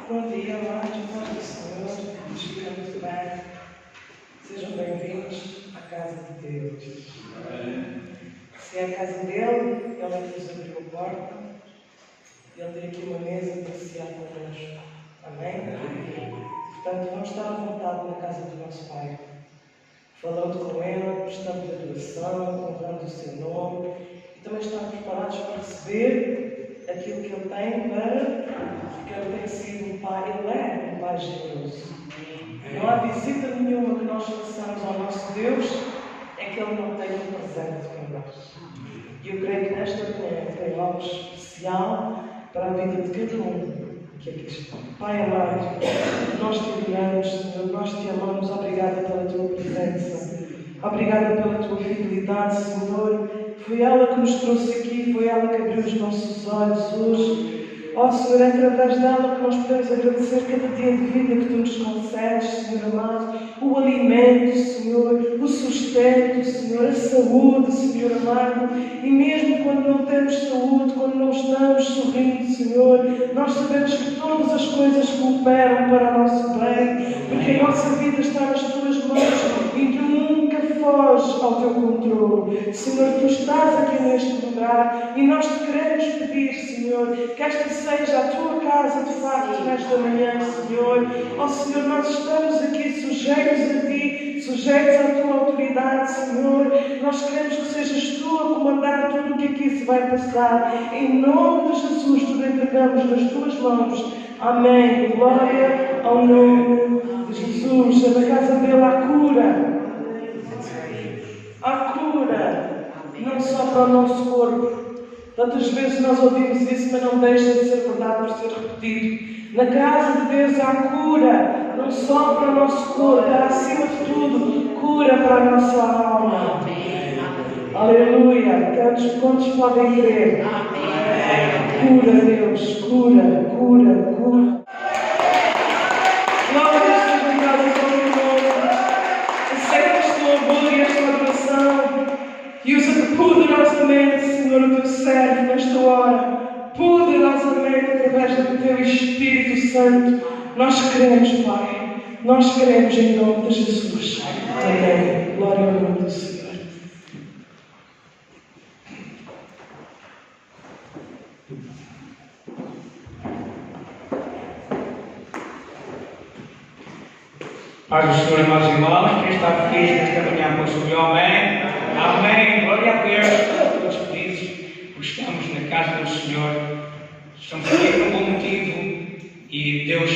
Bom dia, amados, paz do Senhor, nos fica muito bem. Sejam bem-vindos à casa de Deus. Se é a casa dele, ele é que nos abriu a porta. Ele tem aqui uma mesa para cear connosco. Amém? Portanto, vamos estar à vontade na casa do nosso Pai, falando com Ele, prestando adoração, honrando o seu nome e também estar preparados para receber aquilo que Ele tem porque Ele tem sido um Pai, Ele é um Pai generoso. Não há visita nenhuma que nós façamos ao nosso Deus é que Ele não tenha um presente para nós. E eu creio que nesta manhã tem algo especial para a vida de cada um que aqui está. Pai amado, nós te adoramos, Senhor, nós te amamos. Obrigada pela tua presença. Obrigada pela tua fidelidade, Senhor. Foi ela que nos trouxe aqui, foi ela que abriu os nossos olhos hoje. Ó Senhor, é através dela que nós podemos agradecer cada dia de vida que tu nos concedes, Senhor amado. O alimento, Senhor, o sustento, Senhor, a saúde, Senhor amado. E mesmo quando não temos saúde, quando não estamos sorrindo, Senhor, nós sabemos que todas as coisas cooperam para o nosso bem, porque a nossa vida está nas tuas mãos e tu nunca foges ao teu controle. Senhor, tu estás aqui neste lugar e nós te queremos pedir, Senhor, que esta seja a tua casa de facto nesta manhã, Senhor. Ó Senhor, nós estamos aqui sujeitos a ti, sujeitos à tua autoridade, Senhor. Nós queremos que sejas tu a comandar tudo o que aqui se vai passar. Em nome de Jesus, te entregamos nas tuas mãos. Amém. Glória ao nome de Jesus. É da casa dele a cura. A cura, não só para o nosso corpo. Tantas vezes nós ouvimos isso, mas não deixa de ser verdade por ser repetido. Na casa de Deus há cura, não só para o nosso corpo, há acima de tudo, cura para a nossa alma. Aleluia! Quantos podem crer? Cura, Deus, cura, cura, cura. Glória seja dada ao teu nome. Recebe este louvor e esta adoração e usa poderosamente, Senhor, o teu servo nesta hora, poderosamente através do teu Espírito Santo. Nós queremos, Pai, nós queremos em nome de Jesus. Amém. Glória ao nome do Senhor. Paz do Senhor, amados irmãos, quem está feliz nesta manhã com o Senhor, amém? Amém, glória a Deus, todos felizes, porque estamos na casa do Senhor, estamos aqui por um bom motivo e Deus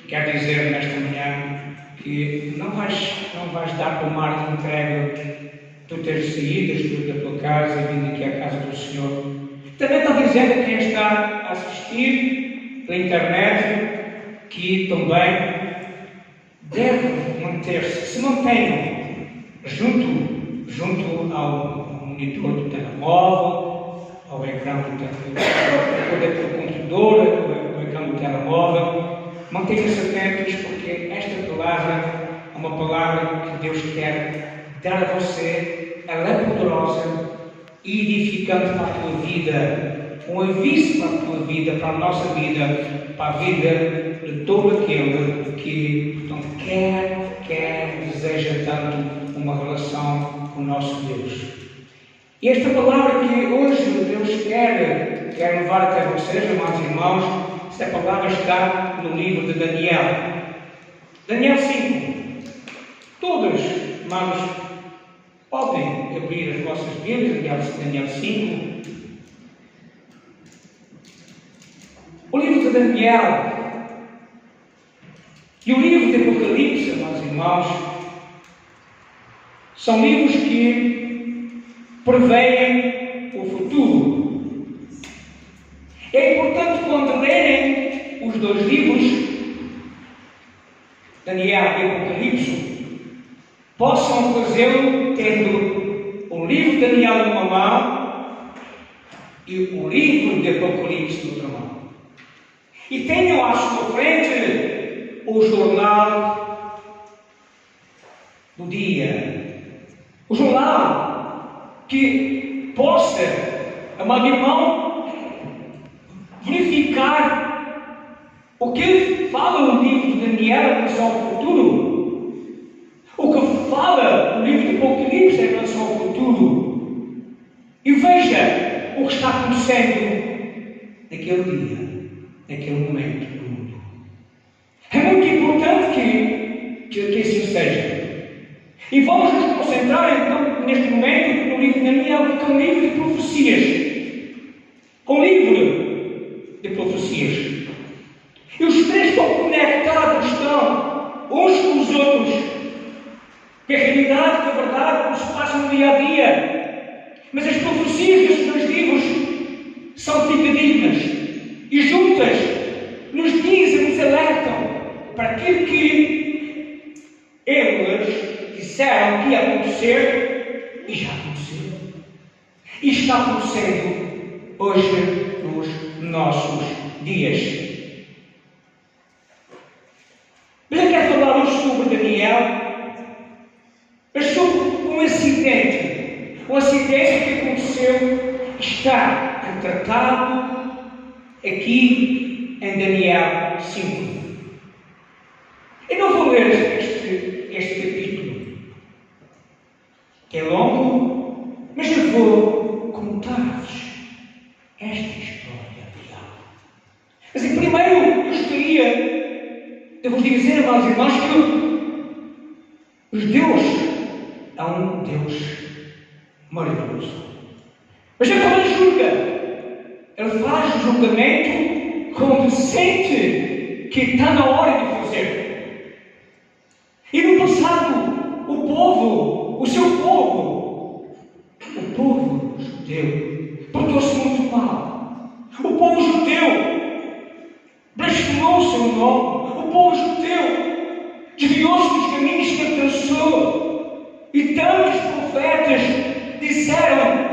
quer dizer nesta manhã que não vais dar por mar de entrega tu teres saído da tua casa e vindo aqui à casa do Senhor. Também está dizendo a quem está a assistir pela internet que também deve manter-se, se mantenham junto ao monitor do telemóvel, ao ecrã do computador, ao ecrã do telemóvel. Mantenham-se atentos, porque esta palavra é uma palavra que Deus quer dar a você. Ela é poderosa e edificante para a tua vida, um aviso para a tua vida, para a nossa vida, para a vida de todo aquele que deseja tanto uma relação com o nosso Deus. E esta palavra que hoje Deus quer levar até vocês, amados irmãos, esta palavra está no livro de Daniel. Daniel 5. Todos, amados, podem abrir as vossas Bíblias, Daniel 5. O livro de Daniel e o livro de Apocalipse, amados irmãos, são livros que preveem o futuro. É importante, quando lerem os dois livros, Daniel e Apocalipse, possam fazê-lo tendo o livro de Daniel numa mão e o livro de Apocalipse noutra mão. E tenham à sua frente o jornal do dia. O jornal que possa, amado irmão, verificar O que fala o livro de Daniel em relação ao futuro? O que fala o livro de Apocalipse em relação ao futuro? E veja o que está acontecendo naquele dia, naquele momento do mundo. É muito importante que assim seja. E vamos nos concentrar então, neste momento, no livro de Daniel, que é um livro de profecias. Um livro de profecias. E os três estão conectados, uns com os outros. Que a realidade, que a verdade, que se passa no dia a dia. Mas as profecias destes dois livros são fidedignas e juntas nos dizem, nos alertam para aquilo que eles disseram que ia acontecer e já aconteceu. E está acontecendo hoje nos nossos dias. Mas eu quero falar hoje sobre Daniel, mas sobre um acidente. Um acidente que aconteceu, está retratado aqui em Daniel 5. Eu não vou ler este capítulo, que é longo, mas eu vou contar-vos esta história real. Mas em primeiro, eu gostaria de vos dizer, amados irmãos, que os Deus é um Deus maravilhoso. Mas é como ele julga. Ele faz o julgamento quando sente que está na hora de fazer. E no passado, o seu povo judeu, portou-se muito mal. O povo judeu blasfemou o seu nome. O povo judeu desviou-se dos caminhos que ele traçou. E tantos profetas disseram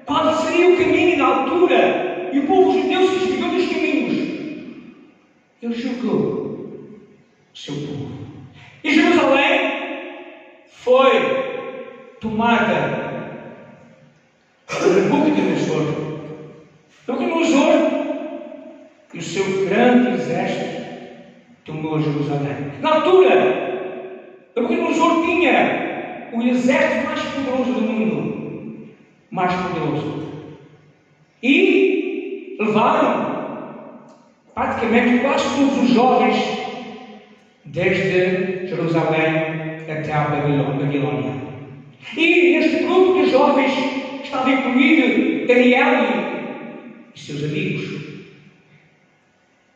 qual seria o caminho na altura. E o povo judeu se desviou dos caminhos. Ele julgou o seu povo. E Jerusalém foi tomada por Nabucodonosor. Nabucodonosor e o seu grande exército tomou Jerusalém. Na altura, Nabucodonosor tinha o exército mais poderoso do mundo. Mais poderoso. E levaram praticamente quase todos os jovens desde Jerusalém até a Babilônia. E neste grupo de jovens estava incluído Daniel e seus amigos.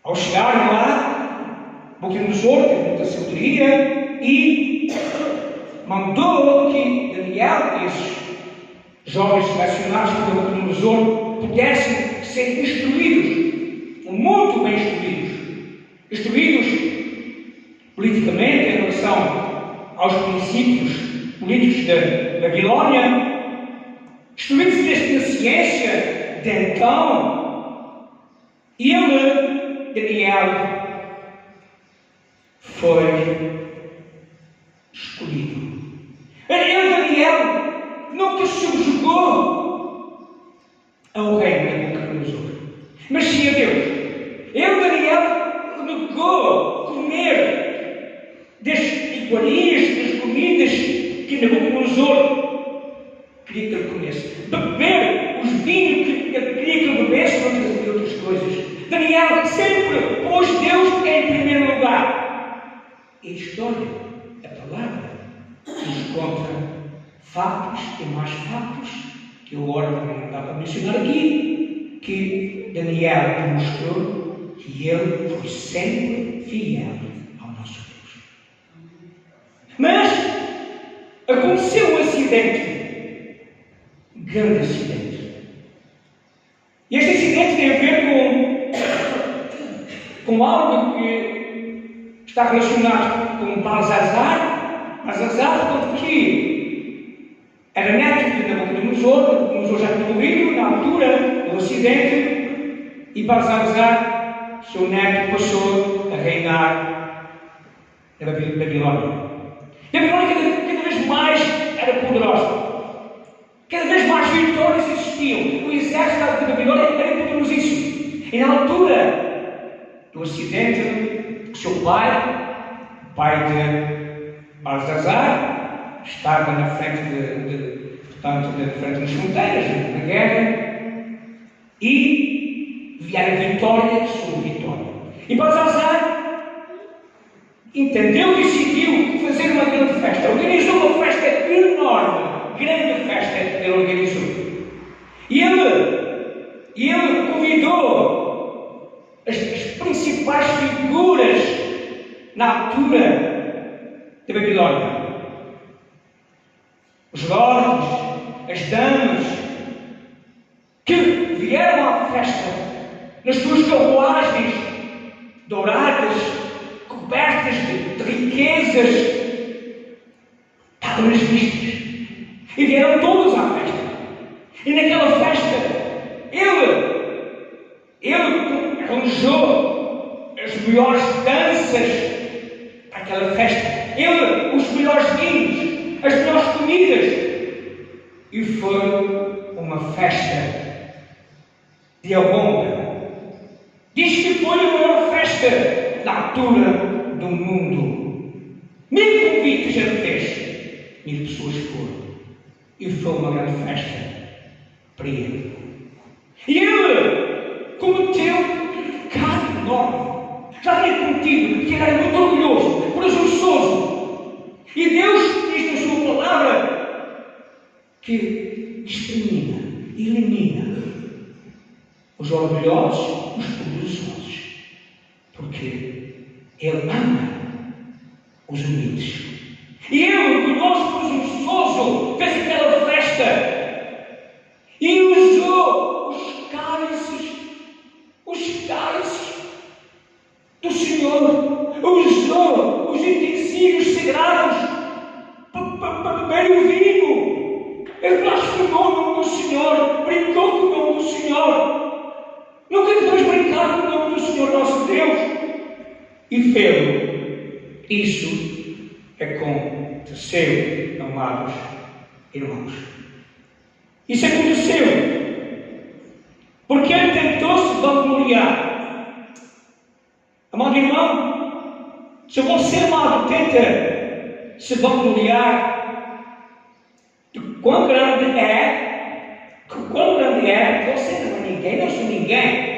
Ao chegarem lá, Nabucodonosor teve muita sabedoria e mandou que Daniel e esses jovens selecionados por Nabucodonosor pudessem ser instruídos, muito bem instruídos politicamente em relação aos princípios políticos da Babilônia, instruídos na ciência de então, e ele, Daniel, foi escolhido. Ele, Daniel, nunca subjugou ao rei Nabucodonosor, mas sim a Deus. Ele, Daniel, negou comer das iguarias, das comidas que Nabucodonosor queria que ele comesse. Beber os vinhos que ele queria que ele bebesse e outras coisas. Daniel sempre pôs Deus em primeiro lugar. E a história, a palavra, nos conta fatos e mais fatos, que eu agora também não dá para mencionar aqui, que Daniel demonstrou que ele foi sempre fiel ao nosso Deus. Mas aconteceu um acidente, grande acidente. E este acidente tem a ver com algo que está relacionado com Balsazar, portanto, que era neto de Nabucodonosor já tinha morrido na altura do acidente, e Balsazar, seu neto, passou a reinar na Babilônia. E a Babilônia cada vez mais era poderosa. Cada vez mais vitórias existiam. O exército da Babilônia era poderosíssimo. E na altura do incidente que seu pai, o pai de Baltazar, estava na frente frente das fronteiras, na guerra, e vieram vitória sobre vitória. E Baltazar entendeu e decidiu fazer uma grande festa. Organizou uma festa enorme, grande festa ele organizou. E ele convidou as principais figuras na altura da Babilónia. Os lordes, as damas, que vieram à festa nas suas carruagens douradas, cobertas de riquezas, estavam nas vistas. E vieram todos à festa. E naquela festa, ele arranjou as melhores danças para aquela festa. Os melhores vinhos, as melhores comidas. E foi uma festa de arronga. Diz que foi a maior festa da altura do mundo. 1000 convites ele fez. 1000 pessoas foram. E foi uma grande festa para ele. E ele cometeu um pecado enorme. Já tinha cometido, que era muito orgulhoso, presunçoso. E Deus diz na sua palavra que extermina, elimina os orgulhosos, os presunçosos. Porque Ele ama os humildes. E ele, orgulhoso, presunçoso, fez aquela festa e usou os cálices do Senhor, usou os utensílios sagrados para beber o vinho. Ele blasfemou o nome do Senhor, brincou com o nome do Senhor. Nunca devemos brincar com o nome do Senhor nosso Deus. E fez isso. Aconteceu, amados irmãos. Isso aconteceu porque ele tentou se vangloriar. Amado irmão, se você, amado, tenta se vangloriar de quão grande é, você não é ninguém, não sou ninguém.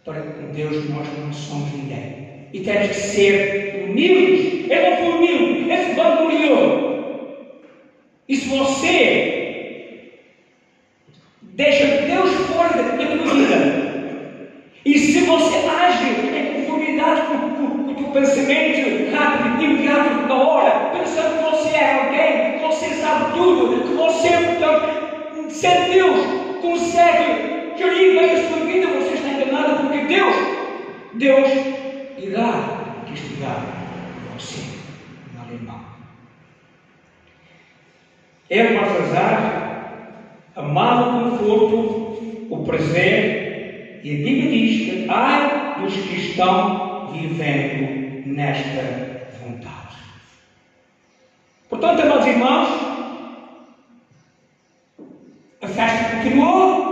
Para com Deus nós não somos ninguém. E temos que ser humildes. Ele não foi humilde, ele se vangloriou. E se você deixa Deus fora da tua vida, e se você age em conformidade com o teu pensamento rápido, imediato, na hora, pensando que você é alguém, que você sabe tudo, que você, portanto, sem Deus, consegue gerir bem a sua vida, você está enganado, porque Deus irá castigar você, meu irmão. Ele, Baltazar, amava o conforto, o prazer, e a Bíblia diz que ai dos que estão vivendo nesta vontade. Portanto, amados irmãos, a festa continuou.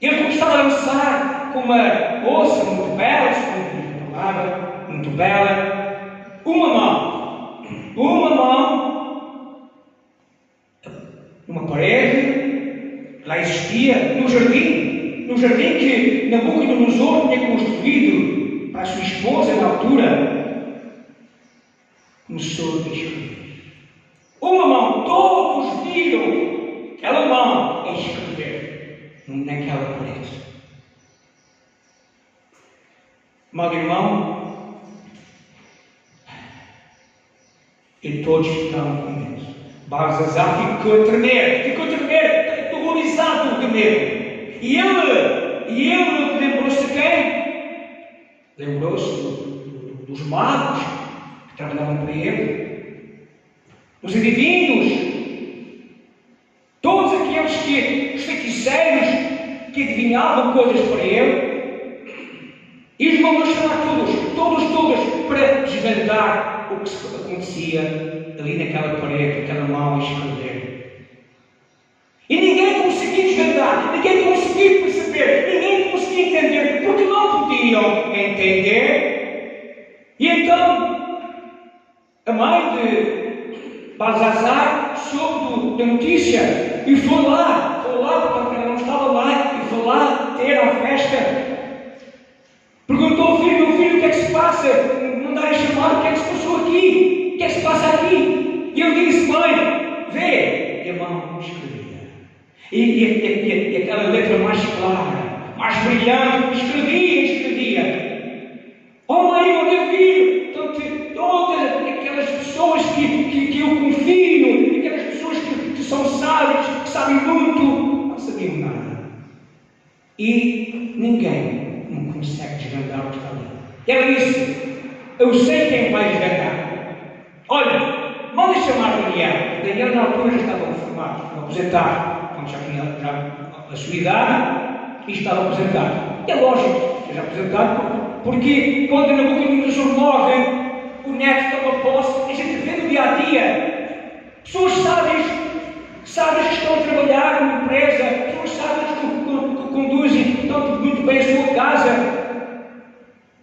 Ele começou a dançar com uma moça muito bela, muito bela, uma mão, numa parede, lá existia, no jardim que Nabucodonosor tinha construído para a sua esposa na altura, começou a escrever. Uma mão, todos viram aquela mão a escrever naquela parede. Amado irmão, e todos ficaram com medo. Baltazar ficou a tremer, aterrorizado de medo. E ele lembrou-se de quem? Lembrou-se dos magos que trabalhavam para ele, dos adivinhos, todos aqueles os feiticeiros que adivinhavam coisas para ele. E os mandou chamar todos, para desvendar o que acontecia ali naquela parede, aquela mão a escrever. E ninguém conseguia desvendar, ninguém conseguia perceber, ninguém conseguia entender queriam entender. E então, a mãe de Balsazar soube da notícia e foi lá, porque ela não estava lá, e foi lá ter a festa. Perguntou ao filho: meu filho, o que é que se passa? Mandaram chamar, o que é que se passou aqui? O que é que se passa aqui? E ele disse: mãe, vê. E a mão escrevia. E aquela letra mais clara, mais brilhante, escrevia. Oh mãe, oh meu filho, todas aquelas pessoas que eu confio, aquelas pessoas que são sábias, que sabem muito, não sabiam nada. E ninguém não consegue desvendar o que está ali. Ela disse: eu sei quem vai desvendar. Olha, manda chamar Daniel. Daniel na altura já estava reformado, aposentado, quando já tinha a sua idade e estava aposentado. E é lógico, esteja aposentado, porque quando Nabucodonosor morre, o neto toma posse, a gente vê no dia a dia. Pessoas sábias que estão a trabalhar numa empresa, pessoas sábias que conduzem, portanto, muito bem a sua casa.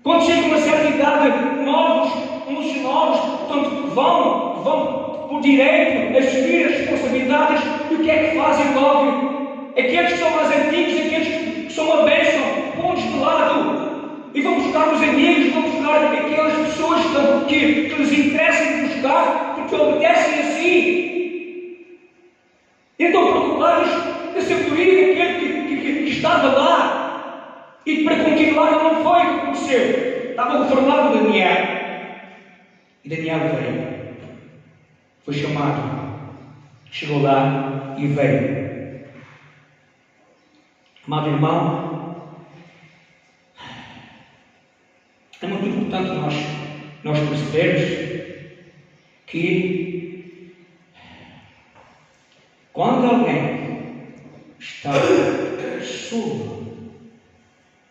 Quando chegam a uma certa idade, uns novos, portanto, vão por direito assumir as responsabilidades. E o que é que fazem logo? Aqueles que são mais antigos, aqueles que são uma bênção, põe-os de lado e vão buscar os amigos, vão buscar aquelas pessoas que lhes interessam de buscar, porque obedecem a si. Então, preocupados da sabedoria daquele que estava lá, e para continuar não foi o que aconteceu. Estava reformado Daniel. E Daniel veio. Foi chamado. Chegou lá e veio. Amado irmão, é muito importante nós percebermos que quando alguém está sob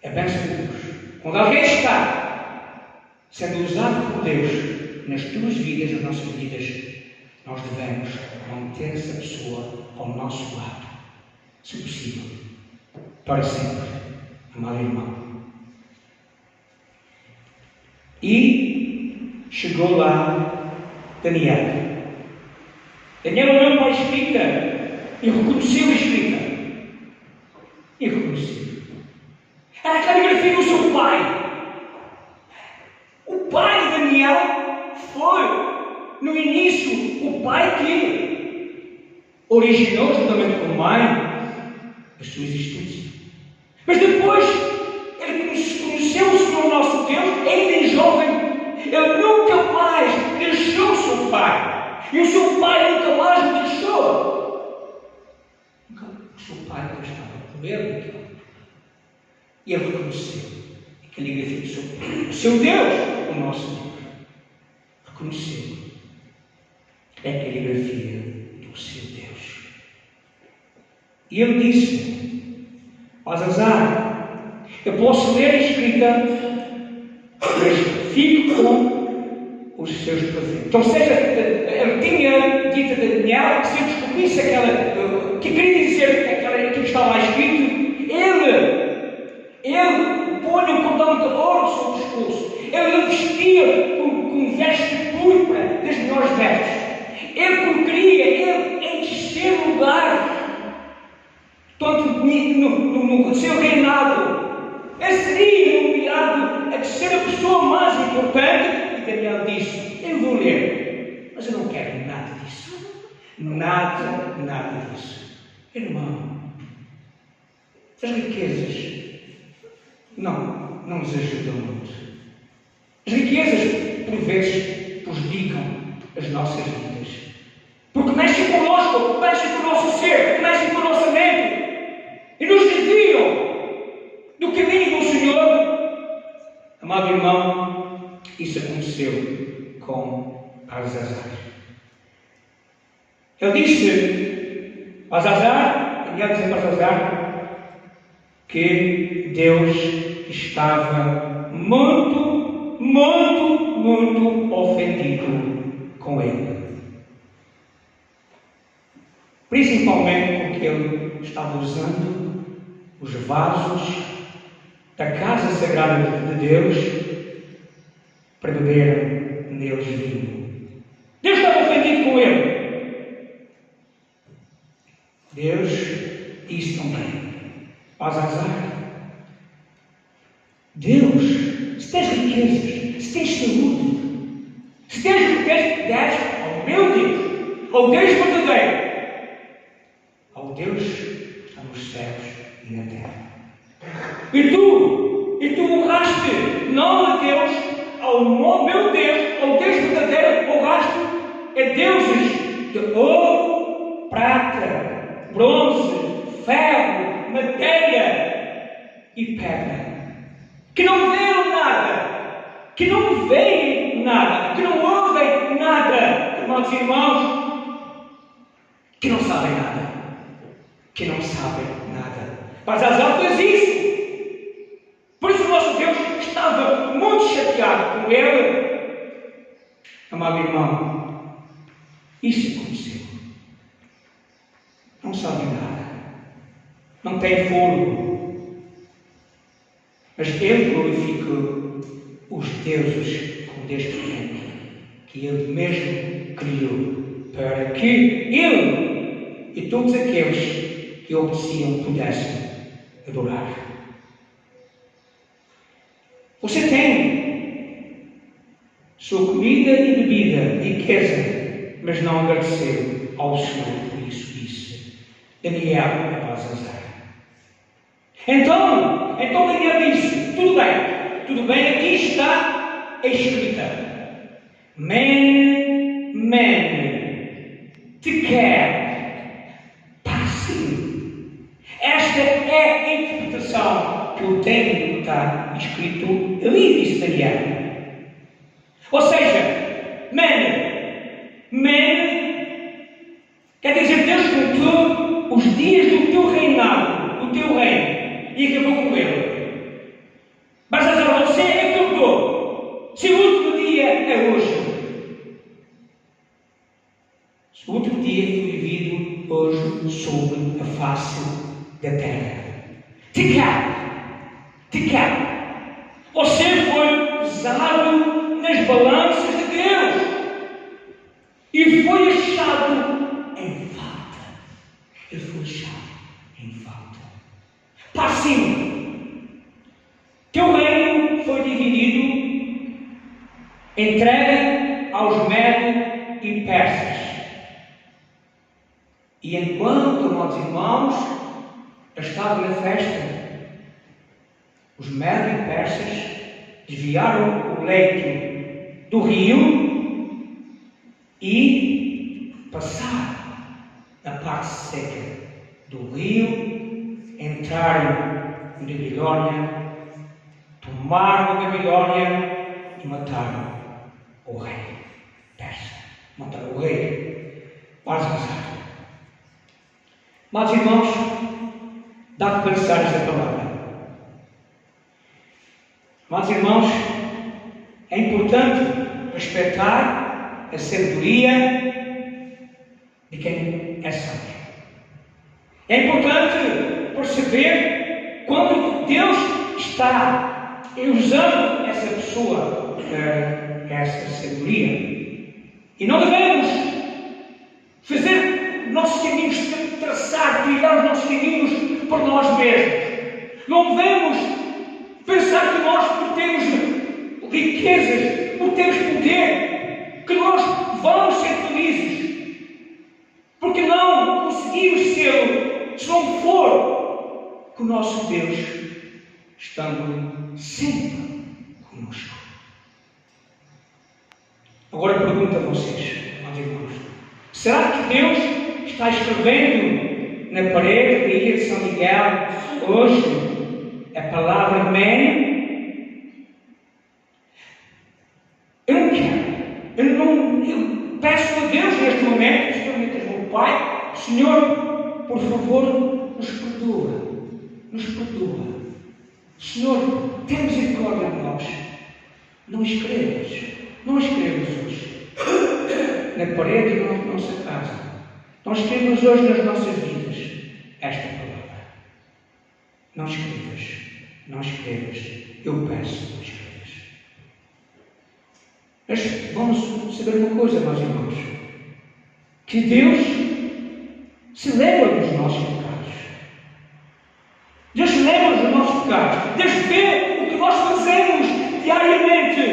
a bênção de Deus, quando alguém está sendo usado por Deus nas tuas vidas, nas nossas vidas, nós devemos manter essa pessoa ao nosso lado, se possível, para sempre, amado irmão. E chegou lá Daniel. Daniel olhou para a escrita e reconheceu a escrita. E reconheceu. Era a caligrafia do seu pai. O pai de Daniel foi, no início, o pai que originou, juntamente com a mãe, a sua existência. Mas depois, ele conheceu o Senhor nosso Deus, ainda jovem. Ele nunca mais deixou o seu pai. E o seu pai nunca mais o deixou. O seu pai nunca estava com ele. E ele reconheceu a caligrafia do seu pai. O seu Deus, o nosso Deus. Reconheceu a caligrafia do seu Deus. E ele disse: Balsazar, eu posso ler a escrita, mas fico com os seus presentes. Ou seja, ele tinha dito a Daniel que se eu descobrisse aquela, que queria dizer aquela que estava lá escrito, ele põe um cordão de ouro sobre o pescoço. Ele vestia com veste púrpura das melhores vestes. Ele queria, ele encher o lugar, tanto no seu reinado. Ele seria nomeado a ser a pessoa mais importante. E Daniel disse: eu vou ler, mas eu não quero nada disso. Nada disso. Irmão, as riquezas não nos ajudam muito. As riquezas, por vezes, prejudicam as nossas vidas. Porque mexem connosco, mexem com o nosso ser, mexem com a nossa mente. E nos desviam do caminho do Senhor. Amado irmão, isso aconteceu com Balsazar. Ele disse, Daniel disse a Balsazar, que Deus estava muito ofendido com ele. Principalmente porque ele estava usando os vasos da casa sagrada de Deus para beber neles vinho. Deus estava ofendido com ele. Deus disse também: Azar, Deus, se tens riquezas, se tens saúde, se tens riquezas, deres ao meu Deus, ao Deus verdadeiro, ao Deus que está nos céus e na terra. E tu honraste não a Deus, ao meu Deus, ao Deus verdadeiro, honraste a deuses de ouro, prata, bronze, ferro, madeira e pedra, que não veem nada, que não veem nada, que não ouvem nada, irmãos e irmãos, que não sabem nada, que não sabem nada. Mas Azar fez isso. Por isso o nosso Deus estava muito chateado com ele. Amado irmão, isso aconteceu. Não sabem nada, não têm fôlego, mas ele glorificou os deuses como deste mundo, que ele mesmo criou, para que ele e todos aqueles que obedeciam pudessem adorar. Você tem sua comida e bebida, riqueza, mas não agradeceu ao Senhor por isso disse. Daniel é para Azar. Então Daniel disse: tudo bem, aqui está a escrita. Men, te quer para si. Esta é a interpretação que eu tenho que está escrito ali, disse Daniel. Ou seja, quer dizer, Deus contou os dias do teu reinado, do teu reino, e acabou com ele. Mas agora você acabou. Se o último dia é hoje. Se o último dia foi vivido hoje sobre a face da terra. Te quero. Você foi pesado nas balanças de Deus e foi achado em falta. Ele foi achado em falta. Passinho. Teu reino foi dividido, entregue aos Medos e persas. E enquanto, meus irmãos, estavam na festa, os Medos e persas desviaram o leito do rio e passaram na parte seca do rio, entraram em Babilônia, tomaram a Babilônia e mataram o rei persa. Mataram o rei Azar. Mas, irmãos, dá que pensar esta palavra. Mas, irmãos, é importante respeitar a sabedoria de quem é sábio. É importante perceber quando Deus está usando essa pessoa para essa sabedoria. E não devemos fazer nossos caminhos, trilhar os nossos caminhos por nós mesmos. Não devemos pensar que nós, por termos riquezas, por termos poder, que nós vamos ser felizes. Porque não conseguimos ser, se não for com o nosso Deus estando sempre conosco. Agora pergunto a vocês, meus irmãos, será que Deus está escrevendo na parede da ilha de São Miguel hoje a palavra men? Eu não quero. Eu peço a Deus neste momento, especialmente ao meu Pai, Senhor, por favor, nos perdoa. Nos perdoa. Senhor, tem misericórdia de nós. Não escrevas hoje na parede da nossa casa. Não escrevas hoje nas nossas vidas esta palavra. Não escrevas. não escrevas. Eu peço que não escrevas. Mas vamos saber uma coisa, meus irmãos. Que Deus se lembra dos nossos pecados. Deus se lembra dos nossos pecados. Deus vê o que nós fazemos diariamente.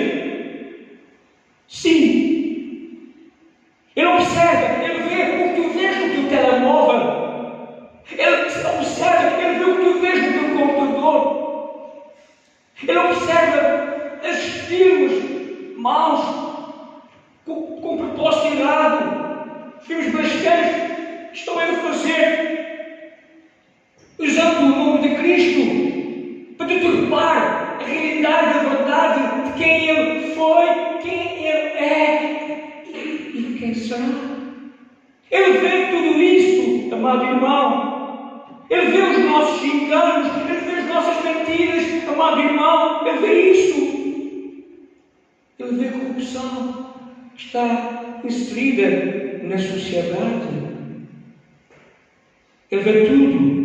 Sim. Ele observa, ele vê o que tu vês no teu telemóvel. Ele observa, ele vê o que tu vês no teu computador. Ele observa esses filmes maus, com propósito errado, filmes blasfemos que estão a fazer, usando o nome de Cristo para deturpar a realidade da verdade de quem Ele foi, quem Ele é e quem será. Ele vê tudo isto, amado irmão. Ele vê os nossos enganos, Ele vê as nossas mentiras, amado irmão. Ele vê isto. Ele vê a corrupção que está inserida na sociedade. Ele vê tudo.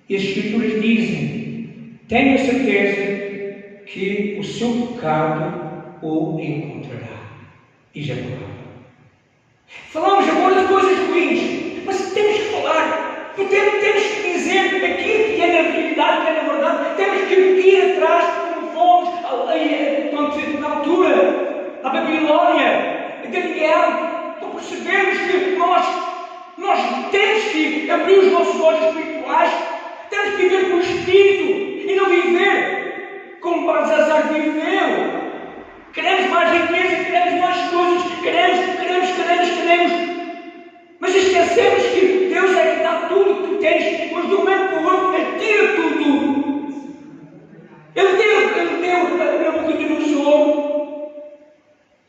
E as Escrituras dizem: tenha certeza que o seu pecado o encontrará. E já falava. Falamos agora de coisas ruins, mas temos que falar. Temos que dizer aquilo que é na realidade, que é na verdade. Temos que ir atrás, como fomos na altura, a Babilônia, a Daniel, para percebermos que nós temos que abrir os nossos olhos espirituais, temos que viver com o Espírito e não viver como Belsazar viveu. Queremos mais riqueza, queremos mais coisas, queremos, mas esquecemos que Deus é que dá tudo o que tu tens, mas de um momento para o outro Ele tira tudo. Ele deu a Nabucodonosor.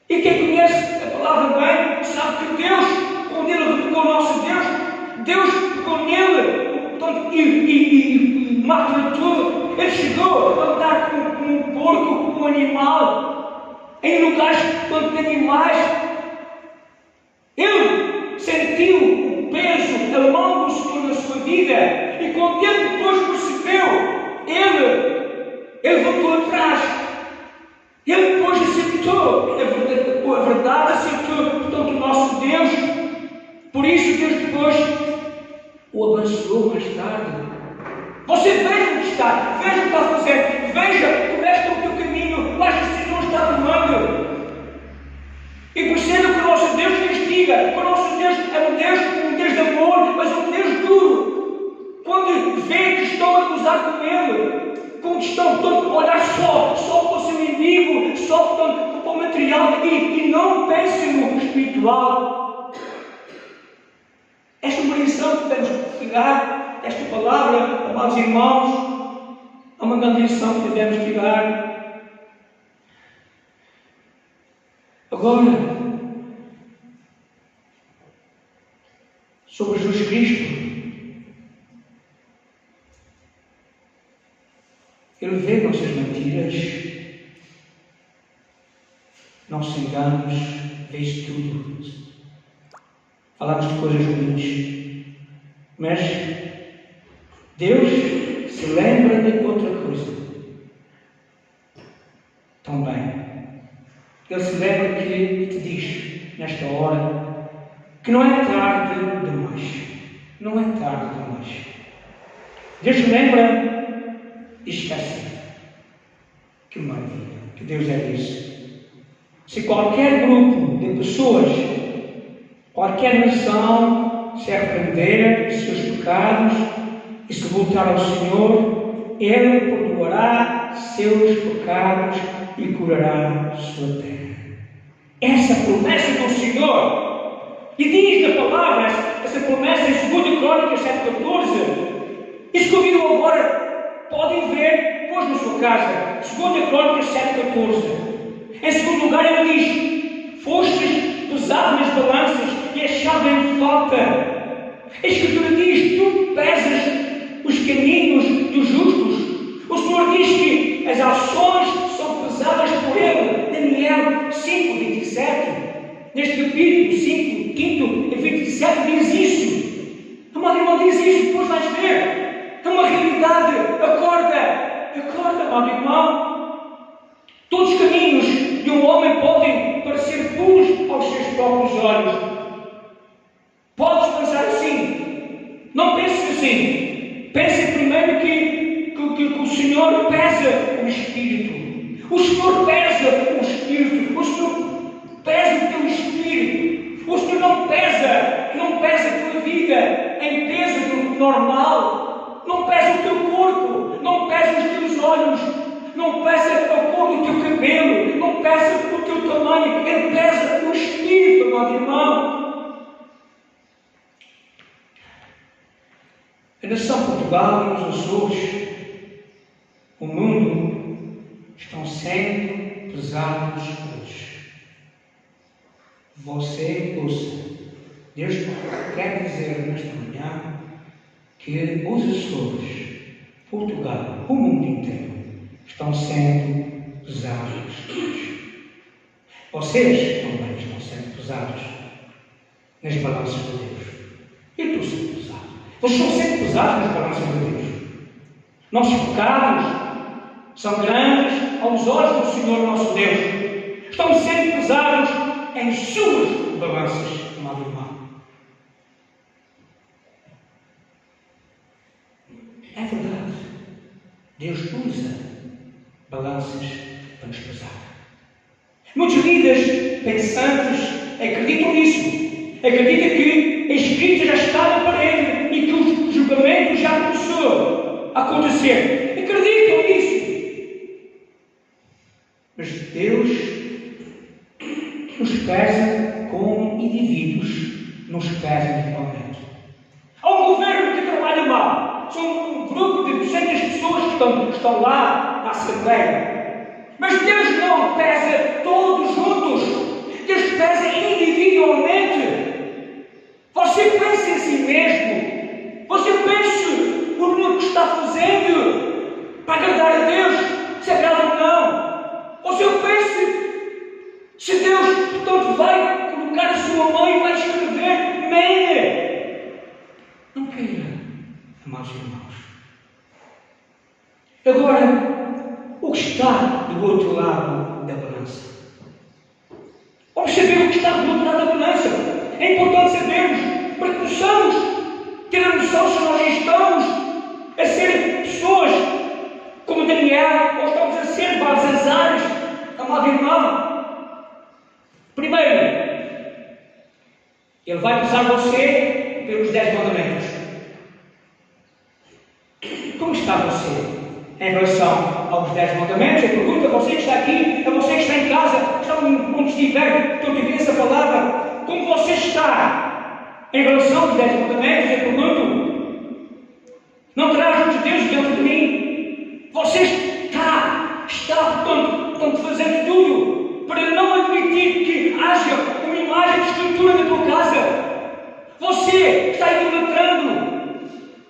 E quem conhece a palavra bem, sabe que Deus, quando Ele revelou o nosso Deus pegou nele e matou tudo. Ele chegou a andar como um porco, como um animal, em lugares de animais. Ele sentiu o peso, a mão do Senhor na sua vida, e quando ele depois percebeu, ele voltou atrás. Ele depois aceitou a verdade, aceitou, portanto, o nosso Deus. Por isso Deus depois o abençoou mais tarde. Você veja o que está, veja o que está a fazer, veja como é que está o teu caminho, quais decisões está tomando. E perceba que o nosso Deus castiga, que o nosso Deus é um Deus de amor, mas um Deus duro. Quando vê que estão a cruzar com Ele, quando estão todos a olhar só para o seu inimigo, só para o material e não pensem no espiritual. Esta é uma lição que temos que pegar, esta palavra, amados irmãos, é uma grande lição que devemos tirar. Agora, sobre Jesus Cristo, Ele vê nossas mentiras, nossos enganos, vê isso tudo. Falamos de coisas ruins, mas Deus se lembra de outra coisa também. Ele se lembra que te diz, nesta hora, que não é tarde demais. Não é tarde demais. Deus se lembra e esquece. Que maravilha, que Deus é isso. Se qualquer grupo de pessoas, qualquer nação se arrepender de seus pecados e se voltar ao Senhor, Ele perdoará seus pecados e curará a sua terra. Essa é a promessa do Senhor. E diz a palavra, essa promessa em 2 Crônicas 7,14. E se convidam agora, podem ver depois na sua casa. 2 Crônicas 7,14. Em segundo lugar, ele diz: fostes pesados nas balanças e achados em falta. A Escritura diz: tu pesas os caminhos dos justos. O Senhor diz que as ações são pesadas por Ele. Daniel 5:27. Neste capítulo 5, 5 e 27 diz isso. A Madre Irmã diz isso, depois vais ver. É uma realidade. Acorda. assim. Pense primeiro que o Senhor pesa o espírito. O Senhor pesa o espírito. O Senhor pesa o teu espírito. O Senhor não pesa a tua vida em peso normal. Não pesa o teu corpo. Não pesa os teus olhos. Não pesa a cor do teu cabelo. Não pesa o teu tamanho. Ele pesa o espírito, meu irmão. A nação Portugal e os Açores, o mundo, estão sendo pesados hoje. Você ouça. Deus quer dizer nesta manhã que os Açores, Portugal, o mundo inteiro, estão sendo pesados hoje. Vocês também estão sendo pesados nas balanças de Deus. Eu estou sendo pesado. Vocês estão sendo pesados nas balanças de Deus. Nossos pecados são grandes aos olhos do Senhor nosso Deus. Estão sendo pesados em suas balanças, amado irmão. É verdade. Deus usa balanças para nos pesar. Muitos líderes pensantes acreditam nisso. Acreditam que a escrita já está na parede e que o julgamento já começou a acontecer. Acreditam nisso. Mas Deus nos pesa como indivíduos, nos pesa individualmente. Há um governo que trabalha mal. São um grupo de 200 pessoas que estão lá na Assembleia. Mas Deus não pesa todos juntos. Deus pesa individualmente. Você pensa em si mesmo. Você pensa no que está fazendo para agradar a Deus, se agrada ou não. Você pensa se Deus, portanto, vai colocar a sua mão e vai escrever Mene. Não queira, amados irmãos. Agora, o que está do outro lado da balança? Vamos saber o que está do outro lado da balança. É importante sabermos para que possamos ter a noção se nós estamos a ser pessoas como Daniel ou estamos a ser Balzazares, amado irmão. Primeiro, ele vai pesar você pelos 10 mandamentos. Como está você em relação aos 10 mandamentos? Eu pergunto a você que está aqui, a você que está em casa, está onde estiver, que eu diga essa palavra. Como você está em relação aos 10 mandamentos? Eu pergunto. Não terás outros deuses diante de mim. Você está portanto, fazendo tudo para não admitir que haja uma imagem de escultura na tua casa. Você está idolatrando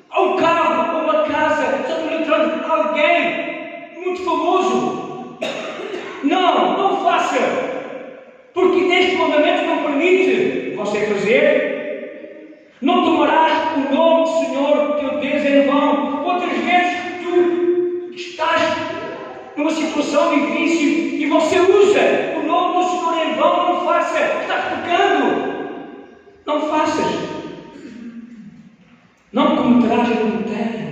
a um carro, a uma casa, está idolatrando a alguém muito famoso. Não faça, porque neste mandamento não permite você fazer. Não tomarás o nome do Senhor teu Deus em vão. Quantas vezes tu estás numa situação difícil e você usa o nome do Senhor em vão? Não faça, estás pecando. Não faças. Não cometerás adultério.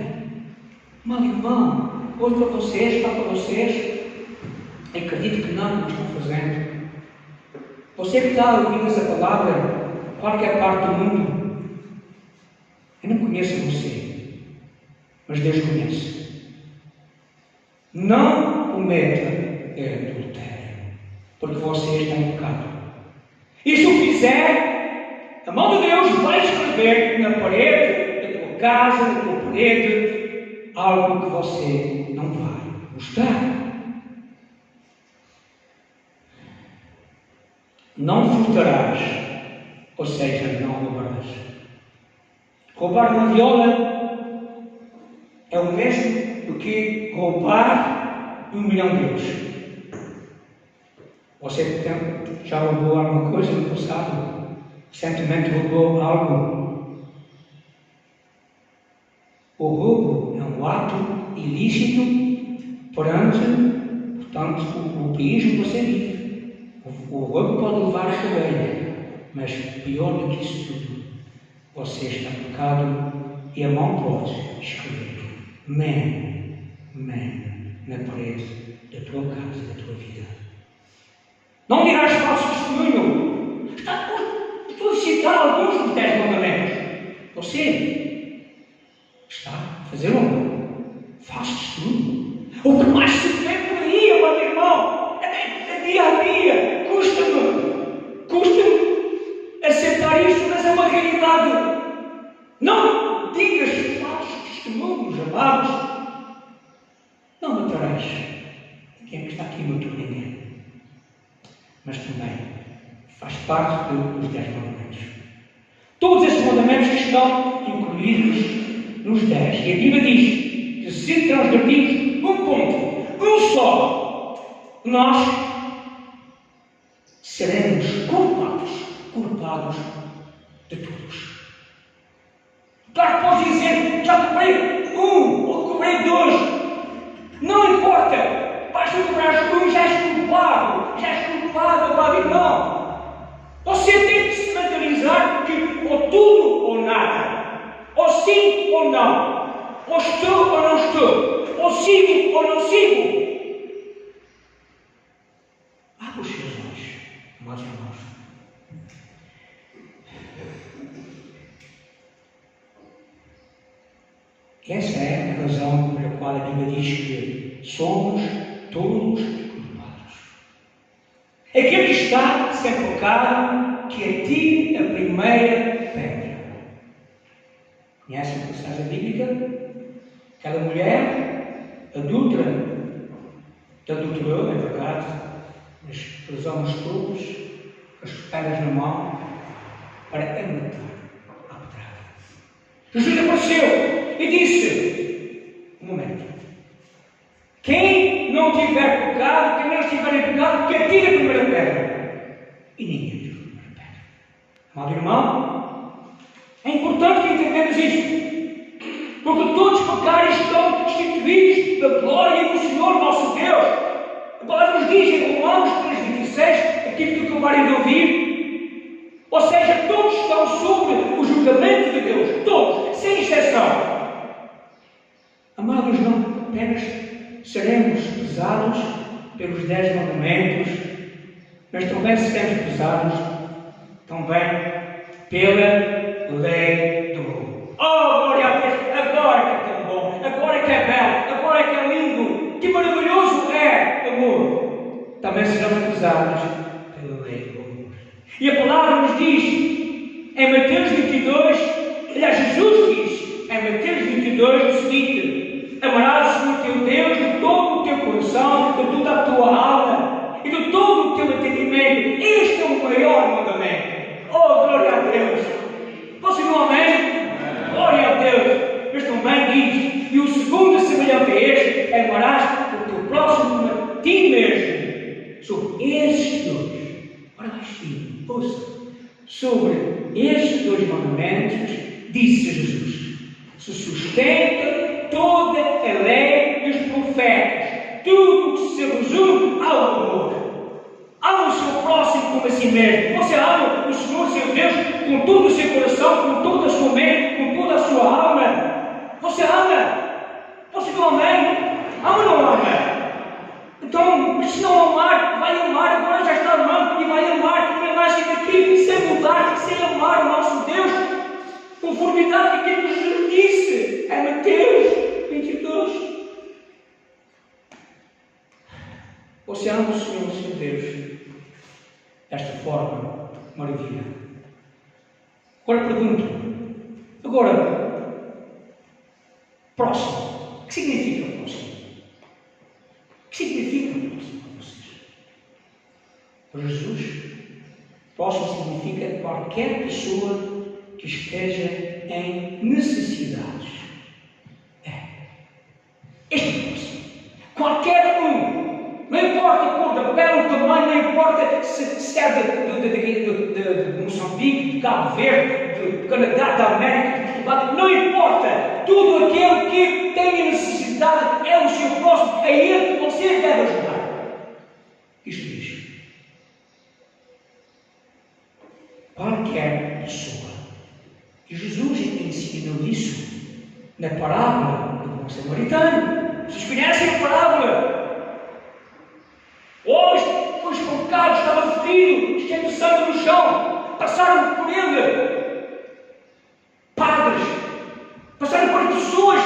Meu irmão, hoje para vocês, acredito que não estão fazendo. Você que está a ouvir essa palavra, qualquer parte do mundo, eu não conheço você, mas Deus conhece. Não cometa adultério, porque você está em pecado. E se o fizer, a mão de Deus vai escrever na parede da tua casa, na tua parede, algo que você não vai gostar. Não furtarás, ou seja, não roubarás. Roubar uma viola é o mesmo do que roubar 1 milhão de euros. Você já roubou alguma coisa no passado? Recentemente roubou algo? O roubo é um ato ilícito perante, portanto, o país onde você vive. O roubo pode levar a cadeia, mas pior do que isso tudo, você está em pecado e a mão pode escrever Man na parede da tua casa, da tua vida. Não dirás falso testemunho. Estou a citar alguns dos 10 mandamentos. Você está a fazer falso testemunho. O que mais se vê por aí, amado irmão, é dia a dia. Custa-me aceitar isto, mas é uma realidade. Não digas falsos testemunhos, amados. Não matarás quem está aqui matou ninguém. Mas também faz parte dos 10 mandamentos. Todos estes mandamentos estão incluídos nos 10. E a Bíblia diz que se transgredirmos um ponto, um só, nós seremos culpados de todos. Claro que podes dizer, já cobrei um ou cobrei 2. Não importa. Basta cobrar um, já és culpado, amado irmão. Você tem que se mentalizar que ou tudo ou nada. Ou sim ou não. Ou estou ou não estou. Ou sigo ou não sigo. Abra os seus olhos, amados irmãos. Essa é a razão pela qual a Bíblia diz que somos todos culpados. Aquele que está sem pecado, que atire a primeira pedra. Conhecem a passagem bíblica? Aquela mulher adulta, que adulterou, é verdade, mas usamos todos as pedras na mão para a matar à pedrada. Jesus apareceu e disse, um momento, quem não tiver pecado, quem não estiver em pecado, que atire a primeira pedra. E ninguém atirou a primeira pedra. Amado irmão, é importante que entendamos isto, porque todos os pecados estão destituídos da glória do Senhor nosso Deus. A palavra nos diz em Romanos 3,26, aquilo que acabarem de ouvir, ou seja, todos estão sob o julgamento de Deus, todos, sem exceção. Amados, não apenas seremos pesados pelos 10 mandamentos, mas também seremos pesados também pela lei do amor. Oh, glória a Deus! Agora que é tão bom, agora que é belo, agora que é lindo, que maravilhoso é o amor. Também seremos pesados pela lei do amor. E a palavra nos diz em Mateus 22, aliás, Jesus diz em Mateus 22 o seguinte: amarás o Senhor teu Deus de todo o teu coração, de toda a tua alma e de todo o teu entendimento. Este é o maior mandamento. Oh, glória a Deus! Posso dizer um amém? Glória a Deus! Mas também diz, e o segundo semelhante a este, amarás o teu próximo a ti mesmo. Sobre estes dois, ora filho, ouça, sobre estes 2 mandamentos, disse Jesus, se sustenta toda a lei e os profetas, tudo que se resume ao amor. Ama o seu próximo como a si mesmo. Você ama o Senhor, seu Deus, com todo o seu coração, com toda a sua mente, com toda a sua alma. Você ama? Você não amém? Ama ou não ama? Então, se não amar, vai amar, agora já está amando e vai amar, mas vai sair daqui sem mudar, sem amar o nosso Deus, conformidade com aquilo que Jesus disse em Mateus 22. Você ama o Senhor, seu Deus, desta forma, maravilha. Agora pergunto, próximo, o que significa próximo? O que significa próximo para vocês? Para Jesus, próximo significa qualquer pessoa que esteja em necessidades. Este é próximo. Qualquer um. Não importa a cor da pele, o tamanho, não importa se é de Moçambique, de Cabo Verde, de Canadá, da América, de Portugal, não importa. Tudo aquele que tem necessidade é o seu próximo, é ele que você deve ajudar. Isto diz. Qualquer pessoa. E Jesus ensinou isso na parábola do bom samaritano. Vocês conhecem a parábola? O homem foi espancado, estava ferido, cheio de sangue no chão. Passaram por ele padres, passaram por pessoas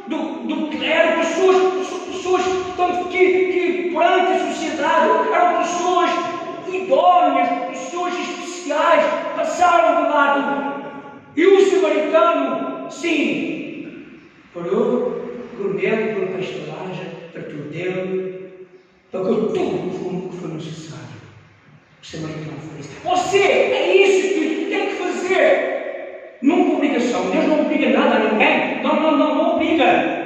do clero, pessoas que perante a sociedade eram pessoas idóneas, pessoas especiais, passaram de lado. E o samaritano, sim, parou, comeu pela pastelagem, tratou dele, pagou tudo o que foi necessário. O samaritano fez isso. Você, é isso que tem que fazer. Não por obrigação. Deus não obriga nada a ninguém. Não obriga.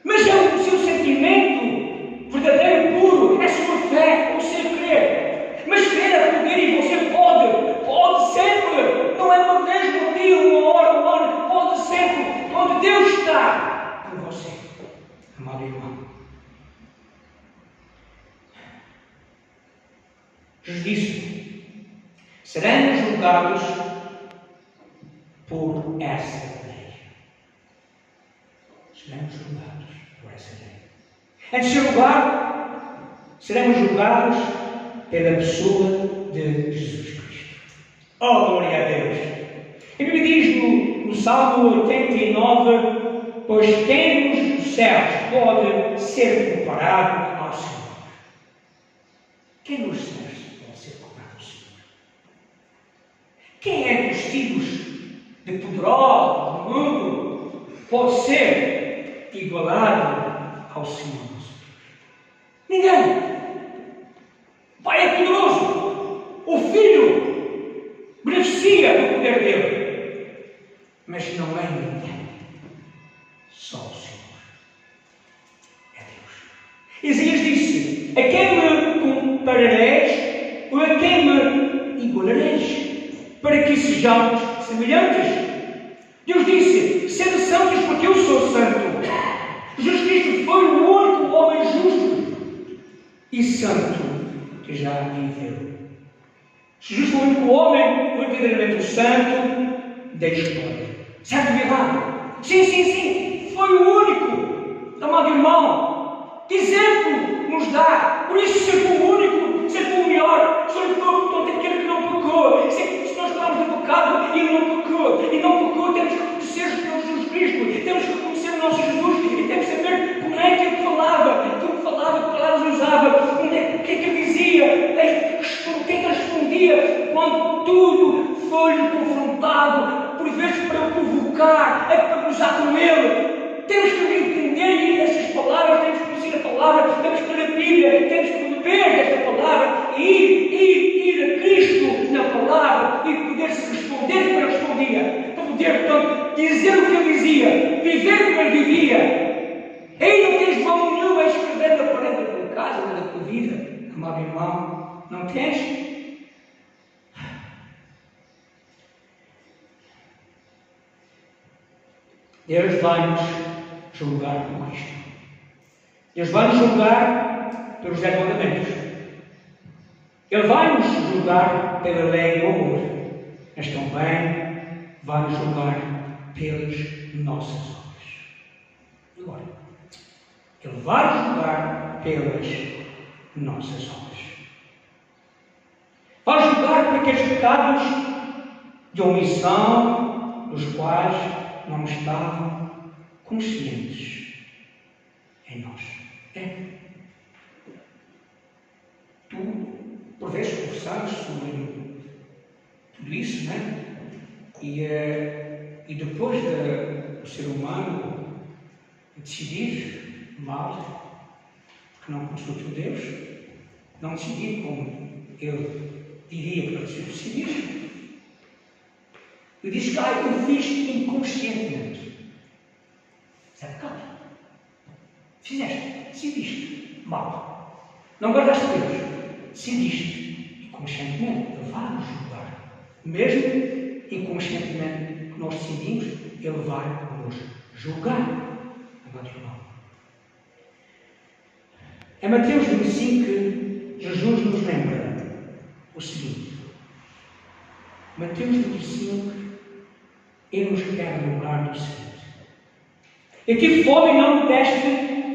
Mas é o seu sentimento verdadeiro, puro, é a sua fé, você crer. Mas crer é poder e você pode sempre. Não é uma vez por dia, uma hora, um ano, pode sempre. Onde Deus está com você, amado irmão. Jesus disse: seremos julgados por essa lei. Seremos julgados por essa lei. Em terceiro lugar, seremos julgados pela pessoa de Jesus Cristo. Oh, glória a Deus! A Bíblia diz no Salmo 89: pois quem nos céus pode ser comparado ao Senhor? Quem nos céus pode ser comparado ao Senhor? Quem é dos filhos de poderosos do mundo pode ser igualado ao Senhor? Ninguém. O Pai é poderoso. O Filho beneficia do poder dele. Mas não é ninguém. Só o Senhor. É Deus. Isaías disse: a quem me comparareis ou a quem me igualareis? Para que sejamos semelhantes. Deus disse: sede santos porque eu sou santo. Jesus Cristo foi o único homem justo e santo que já viveu. Jesus foi o único homem verdadeiramente santo da história. Certo ou errado? Sim. Foi o único. Amado irmão, que exemplo nos dá? Por isso, ser o único, ser o melhor, ser o todo aquele que não pecou. Se nós falamos do pecado e ele não pecou, temos que reconhecer o Senhor Jesus Cristo, temos que reconhecer o nosso Jesus e temos que saber como é que ele falava, que palavras usava, o que é que ele dizia, o que é que ele respondia quando tudo foi-lhe confrontado, por vezes para provocar, para gozar com ele. Temos que entender essas palavras, temos que conhecer a palavra, temos que ler a Bíblia, temos que beber desta palavra e ir a Cristo na palavra e poder-se responder como ele respondia, para poder, portanto, dizer o que ele dizia, viver como ele vivia. Ei, não tens mão nenhuma a escrever na parede da tua casa ou da tua vida, amado irmão, não tens? Deus vai-nos julgar por Cristo. Deus vai nos julgar pelos 10 mandamentos. Ele vai nos julgar pela lei do amor, mas também vai nos julgar pelas nossas obras. Agora, Ele vai nos julgar pelas nossas obras. Vai nos julgar por aqueles pecados de omissão, dos quais não estavam conscientes em nós. Tu, por vezes, conversamos sobre tudo isso, não é? E depois do ser humano decidir mal, que não consultou Deus, não decidir como ele diria para decidir, ele diz que eu fiz inconscientemente. Isso é pecado. Fizeste, decidiste mal. Não guardaste Deus, decidiste inconscientemente. Ele vai nos julgar. Mesmo inconscientemente que nós decidimos, Ele vai nos julgar. Amado irmão. Em Mateus 25, Jesus nos lembra o seguinte. Mateus 25, Ele nos quer lembrar do seguinte. Eu tive fome e não me deste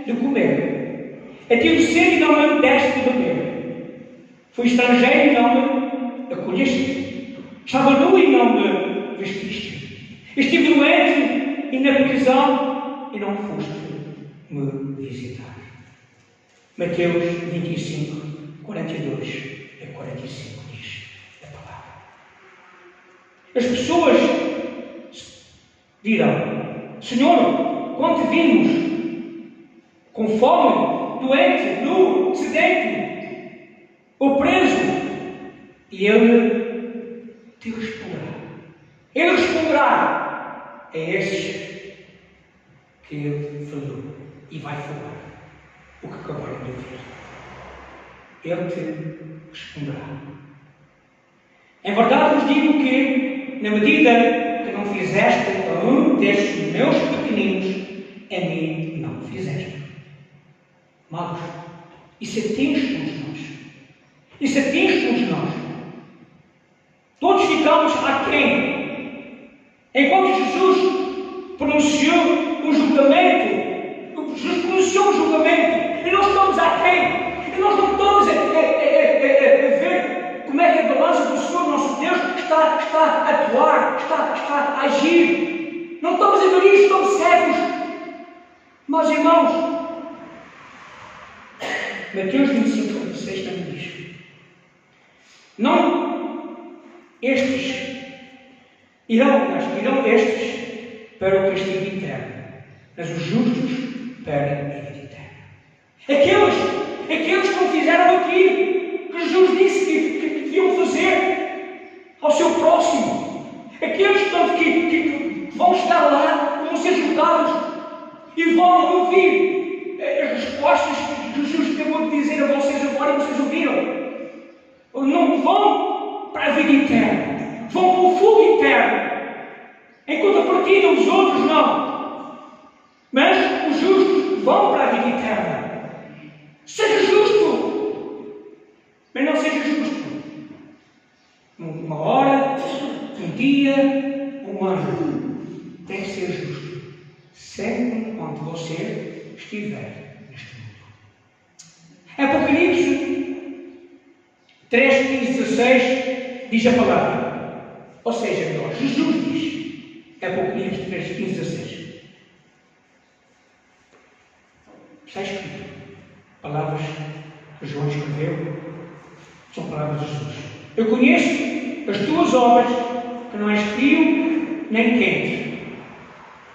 de comer. Eu tive sede e não me deste de beber. Fui estrangeiro e não me acolheste. Estava nu e não me vestiste. Estive doente e na prisão e não foste me visitar. Mateus 25, 42 a 45 diz a palavra. As pessoas dirão: Senhor, quando te vimos com fome, doente, nu, sedento, ou preso, e Ele te responderá. Ele responderá a esses que Ele falou e vai falar o que acabaram de ouvir. Ele te responderá. Em verdade vos digo que, na medida que não fizeste a um destes meus pequeninos, a mim não fizeste. Amados, isso atinge-nos nós. Isso atinge-nos nós. Todos ficamos aquém. Enquanto Jesus pronunciou o julgamento, e nós estamos aquém. E nós não estamos a ver como é que a balança do Senhor, nosso Deus, está a atuar, está a agir. Não estamos a ver isto, estamos cegos. Mas, irmãos, Mateus 25, 26 também diz: não estes irão estes para o castigo eterno, mas os justos para a vida eterna. Aqueles que não fizeram aquilo que Jesus disse que deviam fazer ao seu próximo. Aqueles que vão estar lá, vão ser julgados e vão ouvir as respostas que Jesus acabou de dizer a vocês agora e vocês ouviram. Não vão para a vida eterna, vão para o fogo eterno. Enquanto a partida os outros não. Mas os justos vão para a vida eterna. Seja justo, mas não seja justo. Uma hora, um dia, um ano. Tem que ser justo. Sempre onde você estiver neste mundo. Apocalipse 3, 15, 16 diz a palavra. Ou seja, melhor, Jesus diz. Apocalipse 3, 15, 16. Está escrito. Palavras que João escreveu são palavras de Jesus. Eu conheço as tuas obras, que não és frio nem quente.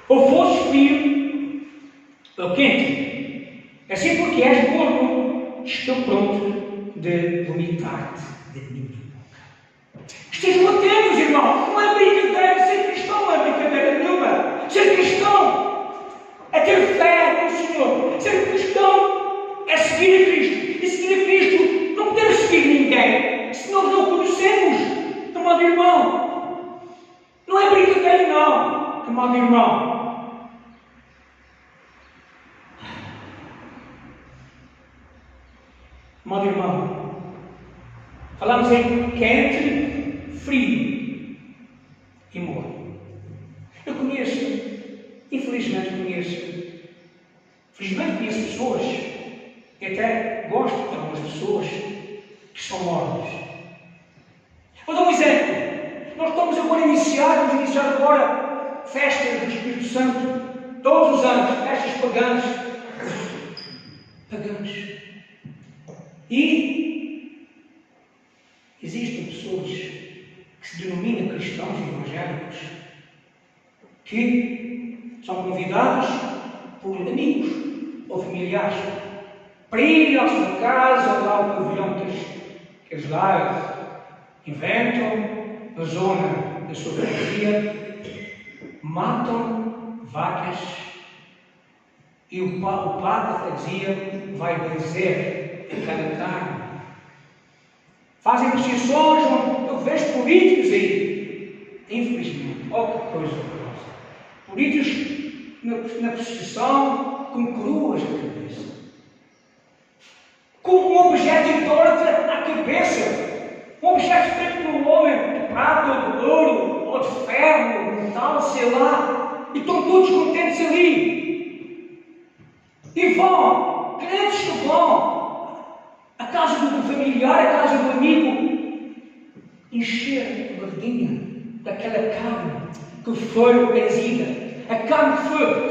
Ou fosses frio ou quente. Assim porque és morno, estou pronto de vomitar-te da minha boca. Estejam atentos, irmão. Não é brincadeira. Ser cristão não é brincadeira nenhuma. Ser cristão é ter fé no Senhor. Ser cristão é seguir a Cristo. E seguir a Cristo não podemos seguir ninguém se nós não o conhecemos. Amado irmão, não é brincadeira não. Amado irmão, amado irmão, falamos em quente, frio e morno. Eu conheço, infelizmente conheço pessoas, e até gosto de algumas pessoas que são mornas. Vou dar um exemplo. Nós vamos iniciar agora festas do Espírito Santo, todos os anos, festas pagãs. E existem pessoas que se denominam cristãos evangélicos, que são convidados por amigos ou familiares para ir à sua casa, lá ao pavilhão que eles lá inventam, na zona da sua freguesia, matam vacas e o padre da freguesia vai benzer a cada carne. Fazem procissões, eu vejo políticos aí, infelizmente, olha que coisa horrorosa. Políticos na procissão com coroas na cabeça, com um objeto idólatra à cabeça, um objeto feito por um homem de prata ou de ouro, ou de ferro, ou de metal, sei lá, e estão todos contentes ali. folhear a casa do amigo, encher a barriguinha daquela carne que foi benzida, a carne que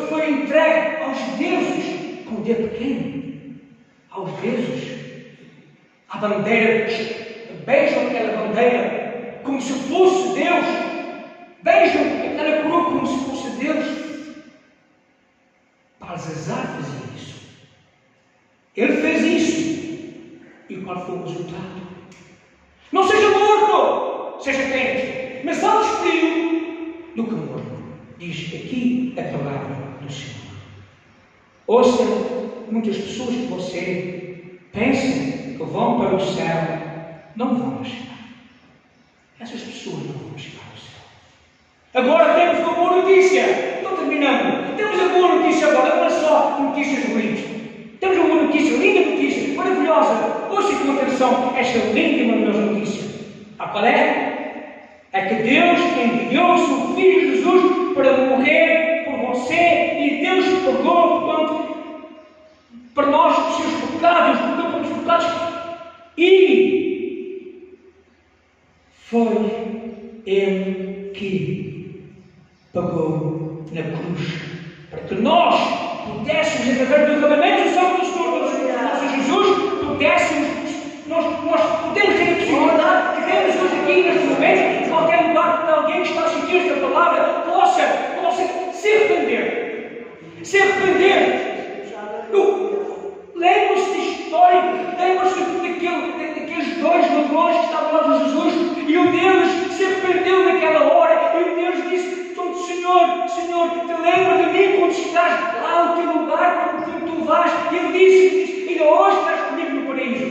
foi entregue aos deuses, com o dedo pequeno, aos deuses, à bandeira, beijam aquela bandeira como se fosse Deus, beijam aquela coroa como se fosse Deus. Balsazar fazia isso. Ele fez isso. E qual foi o resultado? Não seja morno, seja quente, mas antes frio do que morno. Diz aqui a palavra do Senhor. Ouça, muitas pessoas que você pensa que vão para o céu, não vão chegar. Essas pessoas não vão chegar ao céu. Agora temos uma boa notícia. Estou terminando. Temos a boa notícia agora, não é só notícias ruins. Temos uma boa notícia, linda notícia, maravilhosa. Ouça com atenção esta linda e maravilhosa notícia. A qual é? É que Deus enviou o seu Filho Jesus para morrer por você e Deus pagou, portanto, para nós os seus pecados, pagou pelos pecados. E foi Ele que pagou na cruz para que nós pudéssemos, através do derramamento do sangue do Senhor nosso Jesus, nós podemos ter a possibilidade que temos hoje aqui neste momento, em qualquer lugar que alguém que está a sentir esta palavra possa se arrepender. Se arrepender. Lembra-se da história, lembra-se daqueles dois ladrões que estavam lá de Jesus, e um deles se arrependeu naquela hora, e um deles disse: Senhor, te lembra de mim quando estás lá no teu lugar, quando tu vais? E ele disse: ainda hoje estás comigo no paraíso.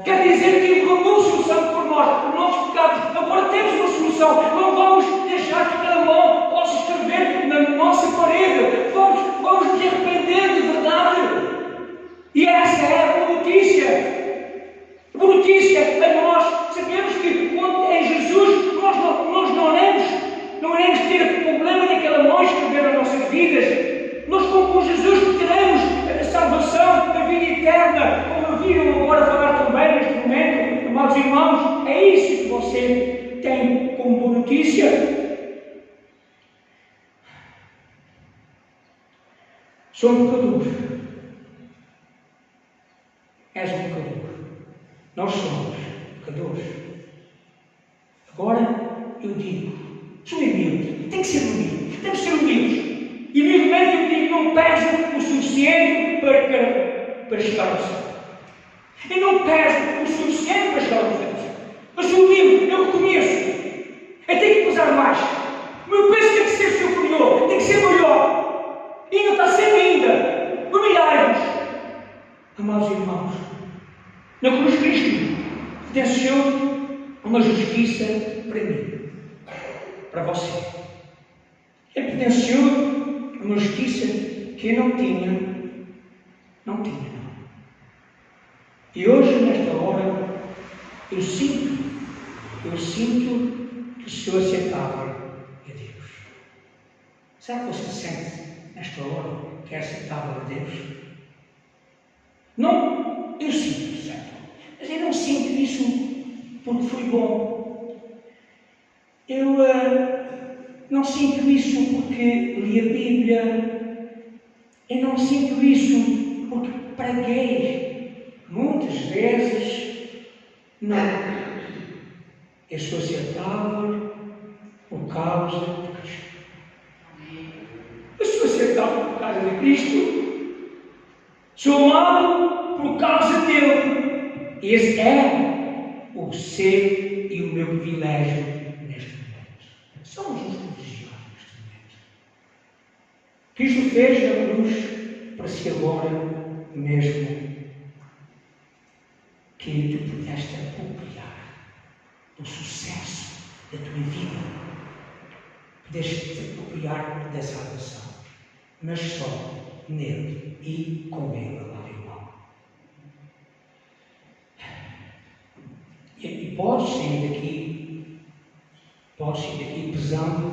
Quer dizer que ele derramou a solução por nós, por nossos pecados. Agora temos uma solução. Não vamos deixar que cada mão possa escrever na nossa parede. Vamos nos arrepender de verdade. E essa é a boa notícia. A boa notícia a nós. Sabemos que quando em Jesus nós não iremos ter problema naquela mão escrever as nossas vidas. Nós com Jesus teremos a salvação, a vida eterna, como viram agora falar também neste momento, amados irmãos. É isso que você tem como boa notícia. Sou um pecador. És um pecador. Nós somos pecadores. Agora eu digo, sou humilde. Tem que ser humilde. Temos que ser humildes. E humildemente eu digo, não peço o suficiente para chegar ao céu. Eu não peço o suficiente para chegar ao céu. Eu sou humilde, eu reconheço. Eu tenho que pesar mais. O meu peso tem que ser superior, tem que ser maior. E ainda está sendo ainda. Humilhai-vos. Amados irmãos, na cruz de Cristo potenciou uma justiça para mim, para você. Ele potenciou uma justiça que eu não tinha. E hoje, nesta hora, eu sinto que sou aceitável a Deus. Será que você sente, nesta hora, que é aceitável a Deus? Não, eu sinto, certo? Mas eu não sinto isso porque fui bom. Eu não sinto isso porque li a Bíblia. Eu não sinto isso porque preguei muitas vezes. Não. Eu sou aceitável por causa de Cristo. Eu sou aceitável por causa de Cristo. Sou amado por causa dele. Esse é o ser e o meu privilégio neste momento. Somos uns privilegiados neste momento. Cristo fez na cruz para si agora mesmo que tu pudeste apropriar do sucesso da tua vida. Pudeste te apropriar da salvação, mas só nele e com ele, amado irmão. E podes sair daqui pesando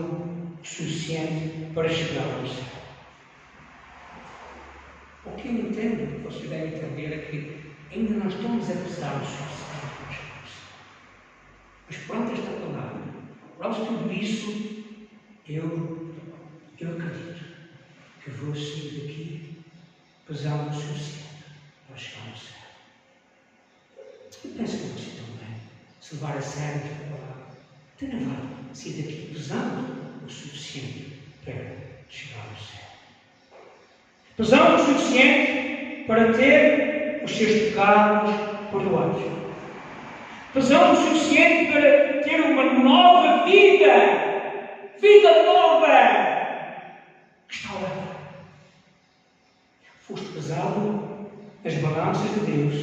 o suficiente para chegar ao céu. O que eu entendo, que você deve entender, é que ainda não estamos a pesar o suficiente para chegar ao céu. Mas pronto, esta palavra, pronto tudo isso, eu acredito que vou sair daqui pesado o suficiente para chegar ao céu. Eu penso que você também, se levar a sério esta palavra, também vai sair daqui pesado o suficiente para chegar ao céu. Pesado o suficiente para ter os seus pecados perdoados. Pesado o suficiente para ter uma nova vida, vida nova, que está lá. Foste pesado nas balanças de Deus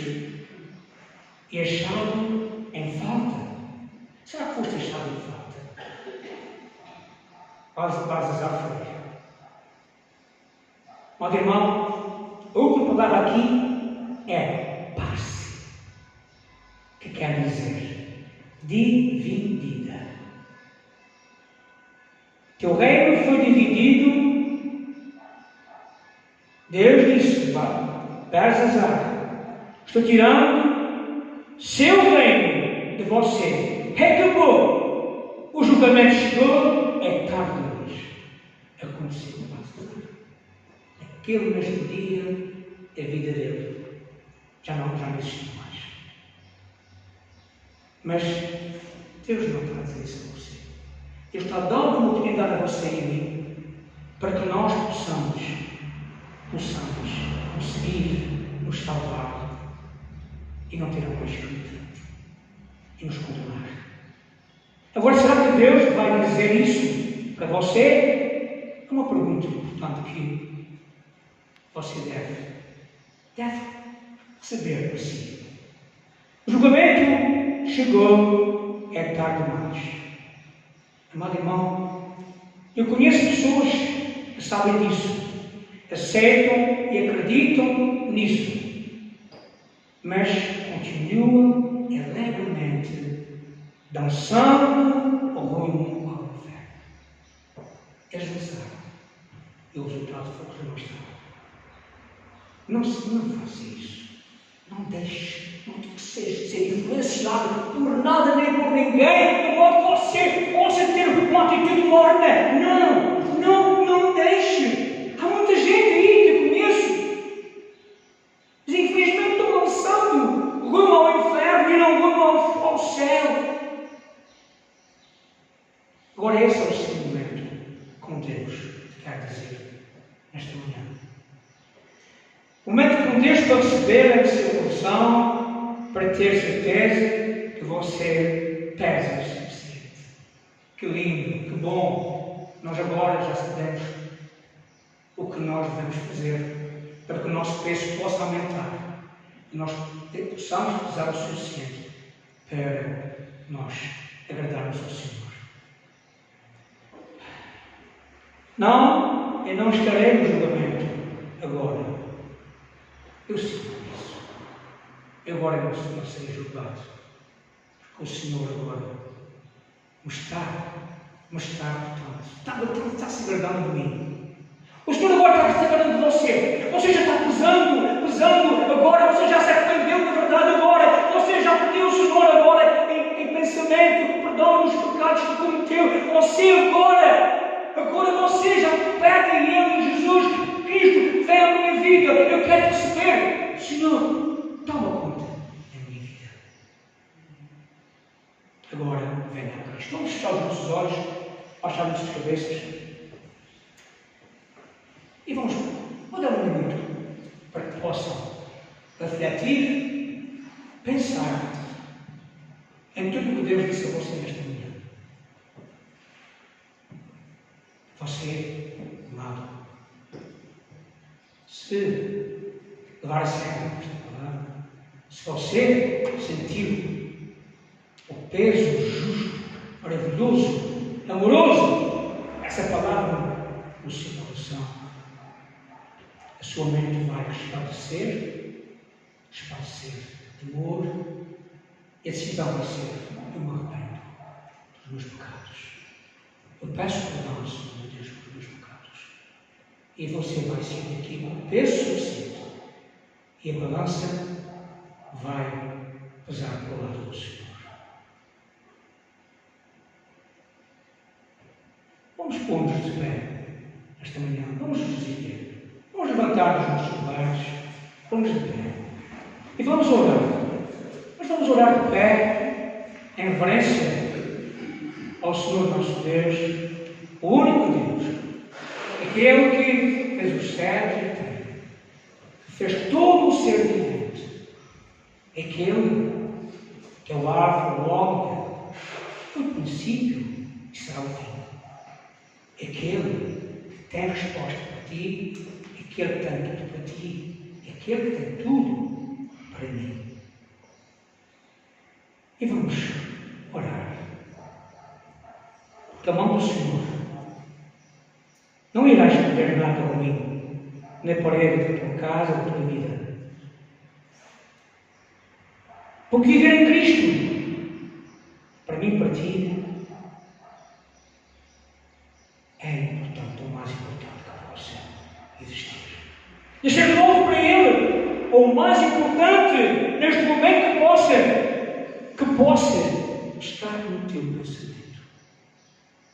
e achado em falta. Será que foste achado em falta? Vais à frente. Meu irmão, a última palavra aqui é passe, que quer dizer dividida. Teu reino foi dividido. Deus disse: Belsazar, estou tirando seu reino de você. Acabou. O julgamento chegou, é tarde hoje. Aconteceu com Belsazar. Aquele mesmo dia, a vida dele já não existiu mais. Mas Deus não está a dizer isso a você. Deus está dando uma oportunidade a você e a mim para que nós possamos conseguir nos salvar e não ter mais escrita e nos condenar. Agora, será que Deus vai dizer isso para você? É uma pergunta importante que você deve saber para si. O julgamento chegou, é tarde demais. Amado irmão, eu conheço pessoas que sabem disso, aceitam e acreditam nisso, mas continuam alegremente dançando ao rumo ao inferno. Eles não sabem. E o resultado foi que não está. Não faça isso. Não deixe, não seja ser influenciado por nada nem por ninguém, de modo que você possa ter uma atitude morna. Não deixe. Há muita gente aí que eu conheço. Mas infelizmente estão lançando rumo ao inferno e não rumo ao céu. Agora esse é o seu momento com Deus, quer dizer, nesta manhã. O momento com Deus para receber no seu coração, para ter certeza que você pesa o suficiente. Que lindo, que bom. Nós agora já sabemos o que nós devemos fazer para que o nosso peso possa aumentar e nós possamos pesar o suficiente para nós agradarmos ao Senhor. Não, eu não estarei no julgamento agora. Eu sinto isso. Eu agora não serei julgado. Porque o Senhor agora me está se agradando de mim. O Senhor agora está se agradando de você. Você já está pesando. Agora você já se arrependeu da verdade agora. Você já pediu o Senhor agora em pensamento. Perdão os pecados que cometeu. Você agora você já pede em Ele, Jesus Cristo, vem à minha vida, eu quero te receber. Senhor, toma conta da minha vida. Agora, venha a Cristo. Vamos fechar os nossos olhos, baixar as nossas cabeças e vamos dar um minuto para que possam refletir, pensar em tudo o que Deus disse a você nesta manhã. Você, amado, se levar a sério esta palavra, se você sentiu o peso justo, maravilhoso, amoroso, essa palavra no seu coração, a sua mente vai espalhecer temor, e a decisão vai ser: eu me arrependo dos meus pecados. Eu peço perdão, Senhor Deus, pelos meus pecados. E você vai sair daqui com peso suficiente. E a balança vai pesar para o lado do Senhor. Vamos pôr-nos de pé esta manhã. Vamos nos erguer. Vamos levantar os nossos lugares. Vamos de pé. E vamos orar. Mas vamos orar de pé em reverência ao Senhor nosso Deus, o único Deus, aquele que fez os céus e a terra, que fez todo o ser vivente, aquele que é o Alfa, o Ômega, foi o princípio e será o fim. Aquele que tem resposta para ti, aquele que tem tudo para ti, aquele que tem tudo para mim. E vamos orar. Porque a mão do Senhor não irá escrever nada ruim na parede da tua casa, da tua vida. Porque viver em Cristo, para mim e para ti, é importante, ou mais importante que para você existir. E ser novo para Ele, ou o mais importante neste momento que possa estar no teu pensamento.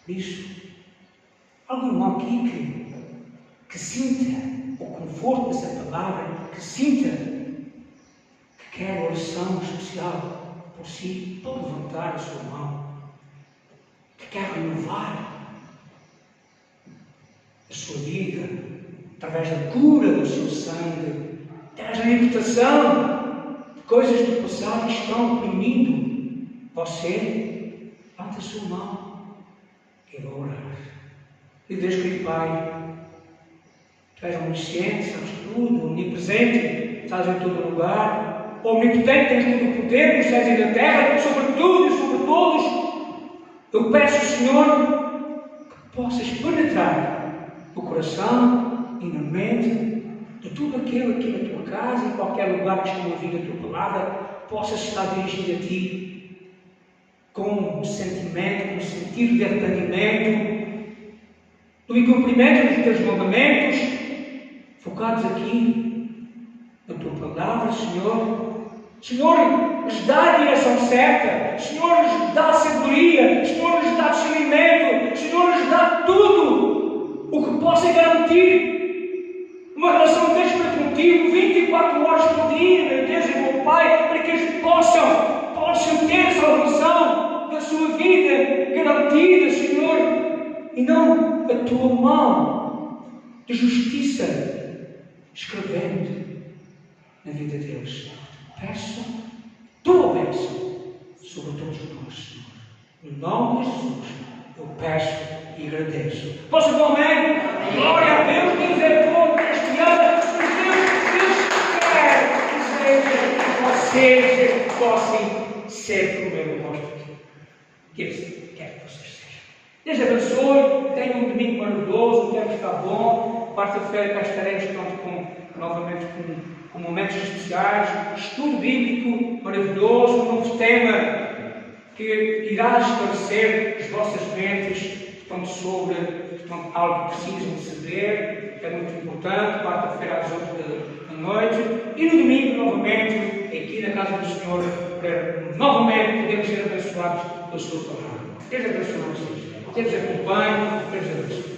Por isso, algum irmão aqui que sinta o conforto dessa palavra, que sinta que quer oração especial por si, pode levantar a sua mão, que quer renovar a sua vida através da cura do seu sangue, através da libertação de coisas do passado que estão oprimindo você. Levanta a sua mão. Eu vou orar. E Deus querido Pai, Tu és omnisciente, sabes tudo, onipresente, estás em todo lugar, omnipotente, tens todo o poder nos céus e na terra, sobre tudo e sobre todos. Eu peço, Senhor, que possas penetrar no coração e na mente de tudo aquilo aqui na Tua casa, em qualquer lugar que esteja a ouvir a Tua palavra, possas estar dirigido a Ti com um sentimento, com um sentido de arrependimento, do incumprimento dos Teus mandamentos, focados aqui na Tua palavra, Senhor. Senhor, nos dá a direção certa, Senhor, nos dá a sabedoria, Senhor, nos dá discernimento, Senhor, nos dá tudo o que possa garantir uma relação de Deus para contigo 24 horas por dia, meu Deus e meu Pai, para que eles possam ter a salvação da sua vida garantida, Senhor, e não a Tua mão de justiça escrevendo na vida deles. Peço Tua bênção sobre todos nós, Senhor. No nome de Jesus, eu peço e agradeço. Posso dizer amém? Glória a Deus, Deus é bom, Deus te ama, Deus quer que possam ser como eu gosto aqui. Deus quer que vocês sejam. Deus abençoe, tenham um domingo maravilhoso, o tempo está bom. Quarta-feira cá estaremos novamente com momentos especiais, estudo bíblico maravilhoso, um novo tema que irá esclarecer as vossas mentes sobre algo que precisam de saber, é muito importante. Quarta-feira às 8 da noite e no domingo novamente aqui na casa do Senhor para novamente podermos ser abençoados pela sua palavra. Deus abençoe vocês. Deus acompanhe. Deus abençoe.